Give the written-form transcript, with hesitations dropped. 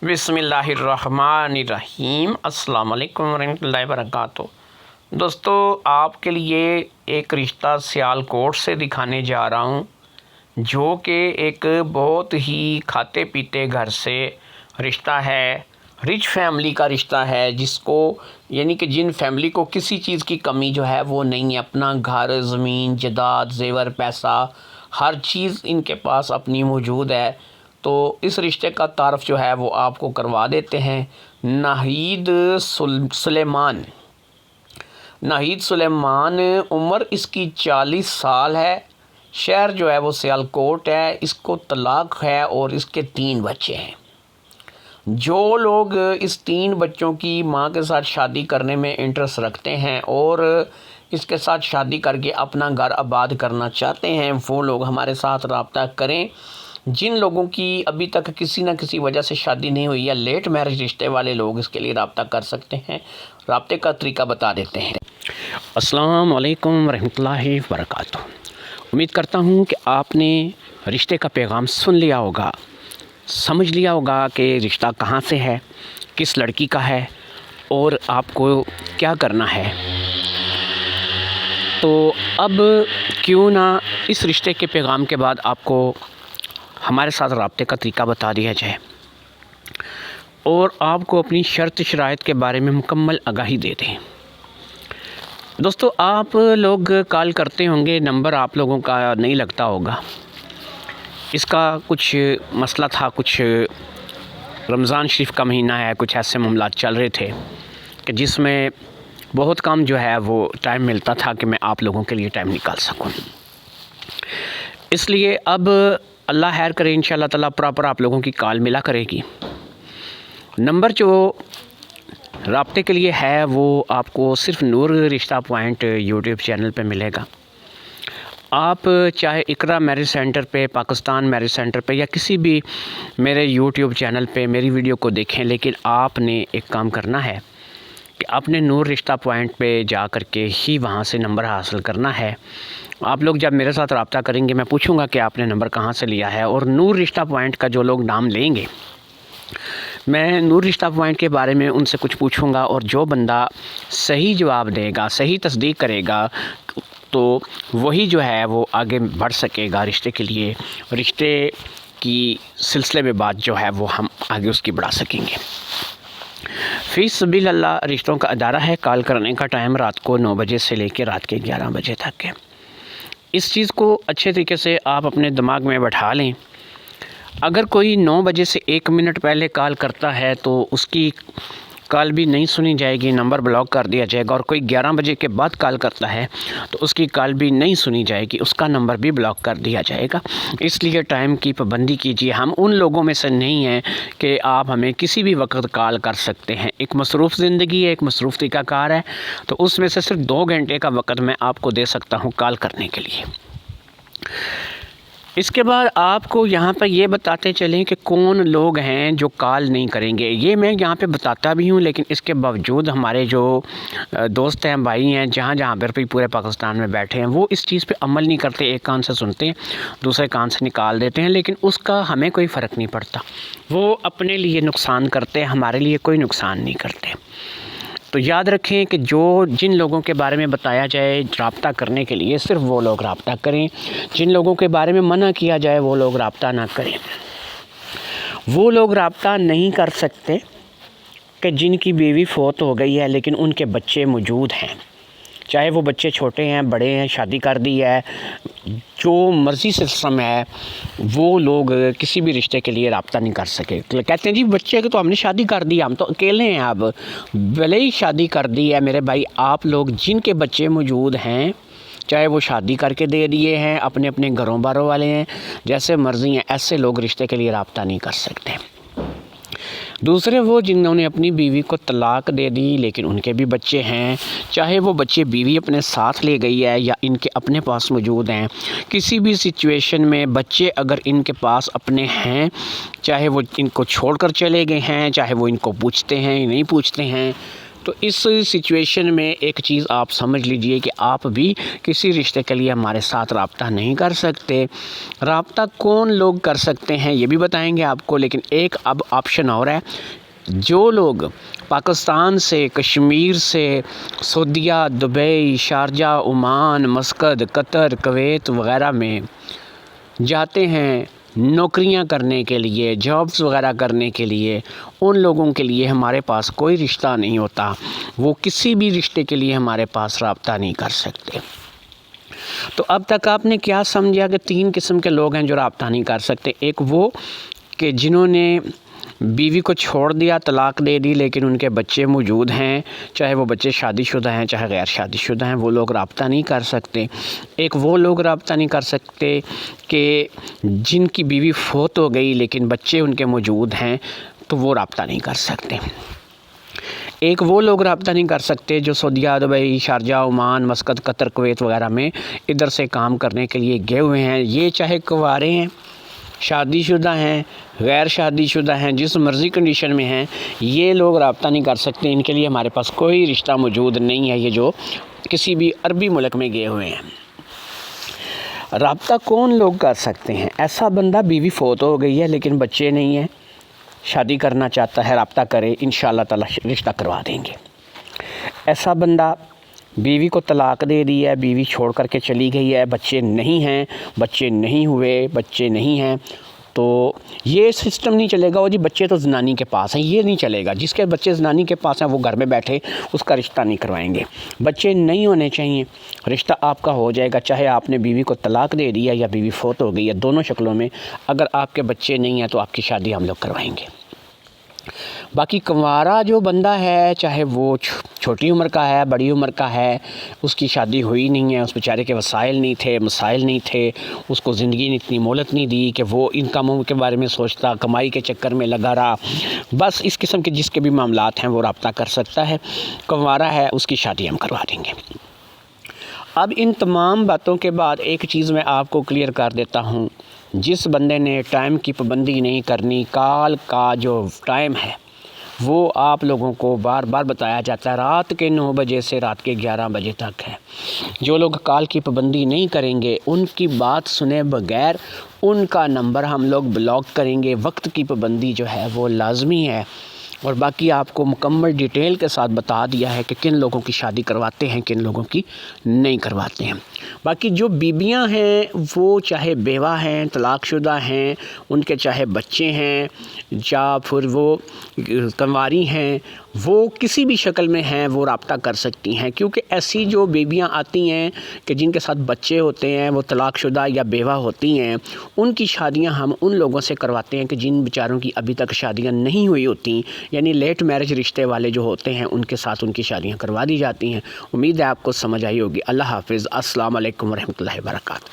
बिस्मिल्लाहिर्रहमानिर्रहीम। अस्सलाम वालेकुम वरहमतुल्लाहि वबरकातुहू। दोस्तों, आपके लिए एक रिश्ता सियालकोट से दिखाने जा रहा हूँ, जो कि एक बहुत ही खाते पीते घर से रिश्ता है, रिच फैमिली का रिश्ता है, जिसको यानी कि जिन फैमिली को किसी चीज़ की कमी जो है वो नहीं है। अपना घर, ज़मीन, जायदाद, जेवर, पैसा, हर चीज़ इनके पास अपनी मौजूद है। तो इस रिश्ते का तारफ़ जो है वो आपको करवा देते हैं। नाहिद सुलेमान, उम्र इसकी 40 साल है। शहर जो है वो सियालकोट है। इसको तलाक है और इसके 3 बच्चे हैं। जो लोग इस 3 बच्चों की माँ के साथ शादी करने में इंटरेस्ट रखते हैं और इसके साथ शादी करके अपना घर आबाद करना चाहते हैं, वो लोग हमारे साथ रब्ता करें। जिन लोगों की अभी तक किसी न किसी वजह से शादी नहीं हुई या लेट मैरिज रिश्ते वाले लोग इसके लिए रब्ता कर सकते हैं। रब्ते का तरीका बता देते हैं। अस्सलाम वालेकुम रहमतुल्लाहि वबरकातुहू। उम्मीद करता हूँ कि आपने रिश्ते का पैगाम सुन लिया होगा, समझ लिया होगा कि रिश्ता कहाँ से है, किस लड़की का है और आपको क्या करना है। तो अब क्यों ना इस रिश्ते के पैगाम के बाद आपको हमारे साथ रब्ते का तरीका बता दिया जाए और आपको अपनी शर्त शराइत के बारे में मुकम्मल आगाही दे दें। दोस्तों, आप लोग कॉल करते होंगे, नंबर आप लोगों का नहीं लगता होगा। इसका कुछ मसला था, कुछ रमज़ान शरीफ का महीना है, कुछ ऐसे मामलात चल रहे थे कि जिसमें बहुत कम जो है वो टाइम मिलता था कि मैं आप लोगों के लिए टाइम निकाल सकूं। इसलिए अब अल्लाह खैर करे, इंशाअल्लाह ताला प्रॉपर आप लोगों की कॉल मिला करेगी। नंबर जो रब्ते के लिए है वो आपको सिर्फ नूर रिश्ता पॉइंट यूट्यूब चैनल पे मिलेगा। आप चाहे इकरा मैरिज सेंटर पे, पाकिस्तान मैरिज सेंटर पे या किसी भी मेरे यूट्यूब चैनल पे मेरी वीडियो को देखें, लेकिन आपने एक काम करना है कि आपने नूर रिश्ता पॉइंट पे जा कर के ही वहाँ से नंबर हासिल करना है। आप लोग जब मेरे साथ रब्ता करेंगे, मैं पूछूंगा कि आपने नंबर कहाँ से लिया है, और नूर रिश्ता पॉइंट का जो लोग नाम लेंगे, मैं नूर रिश्ता पॉइंट के बारे में उनसे कुछ पूछूंगा, और जो बंदा सही जवाब देगा, सही तस्दीक करेगा, तो वही जो है वो आगे बढ़ सकेगा रिश्ते के लिए। रिश्ते की सिलसिले में बात जो है वो हम आगे उसकी बढ़ा सकेंगे। फ़ी सबिलिल्लाह रिश्तों का अदारा है। कॉल करने का टाइम रात को 9 बजे से लेकर रात के 11 बजे तक है। इस चीज़ को अच्छे तरीके से आप अपने दिमाग में बैठा लें। अगर कोई 9 बजे से 1 मिनट पहले कॉल करता है तो उसकी कॉल भी नहीं सुनी जाएगी, नंबर ब्लॉक कर दिया जाएगा। और कोई 11 बजे के बाद कॉल करता है तो उसकी कॉल भी नहीं सुनी जाएगी, उसका नंबर भी ब्लॉक कर दिया जाएगा। इसलिए टाइम की पाबंदी कीजिए। हम उन लोगों में से नहीं हैं कि आप हमें किसी भी वक्त कॉल कर सकते हैं। एक मसरूफ़ ज़िंदगी है, एक मसरूफ़ तरीक़ाकार है, तो उसमें से सिर्फ 2 घंटे का वक्त मैं आपको दे सकता हूँ कॉल करने के लिए। इसके बाद आपको यहाँ पर ये बताते चलें कि कौन लोग हैं जो कॉल नहीं करेंगे। ये मैं यहाँ पे बताता भी हूँ, लेकिन इसके बावजूद हमारे जो दोस्त हैं, भाई हैं, जहाँ जहाँ पर भी पूरे पाकिस्तान में बैठे हैं, वो इस चीज़ पे अमल नहीं करते। एक कान से सुनते हैं, दूसरे कान से निकाल देते हैं, लेकिन उसका हमें कोई फ़र्क नहीं पड़ता। वो अपने लिए नुकसान करते हैं, हमारे लिए कोई नुकसान नहीं करते। तो याद रखें कि जिन लोगों के बारे में बताया जाए रब्ता करने के लिए, सिर्फ वो लोग रब्ता करें। जिन लोगों के बारे में मना किया जाए वो लोग रब्ता ना करें। वो लोग रब्ता नहीं कर सकते कि जिनकी बीवी फौत हो गई है लेकिन उनके बच्चे मौजूद हैं, चाहे वो बच्चे छोटे हैं, बड़े हैं, शादी कर दी है, जो मर्ज़ी सिस्टम है, वो लोग किसी भी रिश्ते के लिए रब्ता नहीं कर सके। कहते हैं जी बच्चे के तो हमने शादी कर दी, हम तो अकेले हैं। अब भले ही शादी कर दी है मेरे भाई, आप लोग जिनके बच्चे मौजूद हैं, चाहे वो शादी करके दे दिए हैं, अपने अपने घरों बारों वाले हैं, जैसे मर्ज़ी हैं, ऐसे लोग रिश्ते के लिए रब्ता नहीं कर सकते। दूसरे वो जिन्होंने अपनी बीवी को तलाक दे दी लेकिन उनके भी बच्चे हैं, चाहे वो बच्चे बीवी अपने साथ ले गई है या इनके अपने पास मौजूद हैं, किसी भी सिचुएशन में बच्चे अगर इनके पास अपने हैं, चाहे वो इनको छोड़कर चले गए हैं, चाहे वो इनको पूछते हैं नहीं पूछते हैं, تو اس سچویشن میں ایک چیز آپ سمجھ لیجئے کہ آپ بھی کسی رشتے کے لیے ہمارے ساتھ رابطہ نہیں کر سکتے۔ رابطہ کون لوگ کر سکتے ہیں یہ بھی بتائیں گے آپ کو، لیکن ایک اب آپشن اور ہے۔ جو لوگ پاکستان سے، کشمیر سے، سعودیہ، دبئی، شارجہ، عمان، مسقط، قطر، کویت وغیرہ میں جاتے ہیں نوکریاں کرنے کے لیے، جابز وغیرہ کرنے کے لیے، ان لوگوں کے لیے ہمارے پاس کوئی رشتہ نہیں ہوتا، وہ کسی بھی رشتے کے لیے ہمارے پاس رابطہ نہیں کر سکتے۔ تو اب تک آپ نے کیا سمجھا کہ 3 قسم کے لوگ ہیں جو رابطہ نہیں کر سکتے۔ ایک وہ کہ جنہوں نے بیوی کو چھوڑ دیا، طلاق دے دی، لیکن ان کے بچے موجود ہیں، چاہے وہ بچے شادی شدہ ہیں چاہے غیر شادی شدہ ہیں، وہ لوگ رابطہ نہیں کر سکتے۔ ایک وہ لوگ رابطہ نہیں کر سکتے کہ جن کی بیوی فوت ہو گئی لیکن بچے ان کے موجود ہیں، تو وہ رابطہ نہیں کر سکتے۔ ایک وہ لوگ رابطہ نہیں کر سکتے جو سعودیہ، دبئی، شارجہ، عمان، مسقط، قطر، کویت وغیرہ میں ادھر سے کام کرنے کے لیے گئے ہوئے ہیں۔ یہ چاہے کنوارے ہیں، شادی شدہ ہیں، غیر شادی شدہ ہیں، جس مرضی کنڈیشن میں ہیں، یہ لوگ رابطہ نہیں کر سکتے۔ ان کے لیے ہمارے پاس کوئی رشتہ موجود نہیں ہے، یہ جو کسی بھی عربی ملک میں گئے ہوئے ہیں۔ رابطہ کون لوگ کر سکتے ہیں؟ ایسا بندہ بیوی فوت ہو گئی ہے لیکن بچے نہیں ہیں، شادی کرنا چاہتا ہے، رابطہ کرے، انشاءاللہ تعالی رشتہ کروا دیں گے۔ ایسا بندہ بیوی کو طلاق دے دی ہے، بیوی چھوڑ کر کے چلی گئی ہے، بچے نہیں ہیں، بچے نہیں ہوئے، بچے نہیں ہیں، تو یہ سسٹم نہیں چلے گا، وہ جی بچے تو زنانی کے پاس ہیں، یہ نہیں چلے گا۔ جس کے بچے زنانی کے پاس ہیں وہ گھر میں بیٹھے اس کا رشتہ نہیں کروائیں گے۔ بچے نہیں ہونے چاہیے، رشتہ آپ کا ہو جائے گا، چاہے آپ نے بیوی کو طلاق دے دیا یا بیوی فوت ہو گئی ہے، دونوں شکلوں میں اگر آپ کے بچے نہیں ہیں تو آپ کی شادی ہم لوگ کروائیں گے۔ باقی کنوارا جو بندہ ہے، چاہے وہ چھوٹی عمر کا ہے، بڑی عمر کا ہے، اس کی شادی ہوئی نہیں ہے، اس بیچارے کے وسائل نہیں تھے، مسائل نہیں تھے، اس کو زندگی نے اتنی مہلت نہیں دی کہ وہ ان کاموں کے بارے میں سوچتا، کمائی کے چکر میں لگا رہا، بس اس قسم کے جس کے بھی معاملات ہیں وہ رابطہ کر سکتا ہے۔ کنوارا ہے، اس کی شادی ہم کروا دیں گے۔ اب ان تمام باتوں کے بعد ایک چیز میں آپ کو کلیئر کر دیتا ہوں، جس بندے نے ٹائم کی پابندی نہیں کرنی، کال کا جو ٹائم ہے وہ آپ لوگوں کو بار بار بتایا جاتا ہے، رات کے 9 بجے سے رات کے 11 بجے تک ہے۔ جو لوگ کال کی پابندی نہیں کریں گے، ان کی بات سنے بغیر ان کا نمبر ہم لوگ بلاک کریں گے۔ وقت کی پابندی جو ہے وہ لازمی ہے، اور باقی آپ کو مکمل ڈیٹیل کے ساتھ بتا دیا ہے کہ کن لوگوں کی شادی کرواتے ہیں، کن لوگوں کی نہیں کرواتے ہیں۔ باقی جو بیویاں ہیں وہ چاہے بیوہ ہیں، طلاق شدہ ہیں، ان کے چاہے بچے ہیں یا پھر وہ کنواری ہیں، وہ کسی بھی شکل میں ہیں وہ رابطہ کر سکتی ہیں، کیونکہ ایسی جو بیویاں آتی ہیں کہ جن کے ساتھ بچے ہوتے ہیں، وہ طلاق شدہ یا بیوہ ہوتی ہیں، ان کی شادیاں ہم ان لوگوں سے کرواتے ہیں کہ جن بیچاروں کی ابھی تک شادیاں نہیں ہوئی ہوتی، یعنی لیٹ میرج رشتے والے جو ہوتے ہیں ان کے ساتھ ان کی شادیاں کروا دی جاتی ہیں۔ امید ہے آپ کو سمجھ آئی ہوگی۔ اللہ حافظ۔ السلام علیکم ورحمۃ اللہ وبرکاتہ۔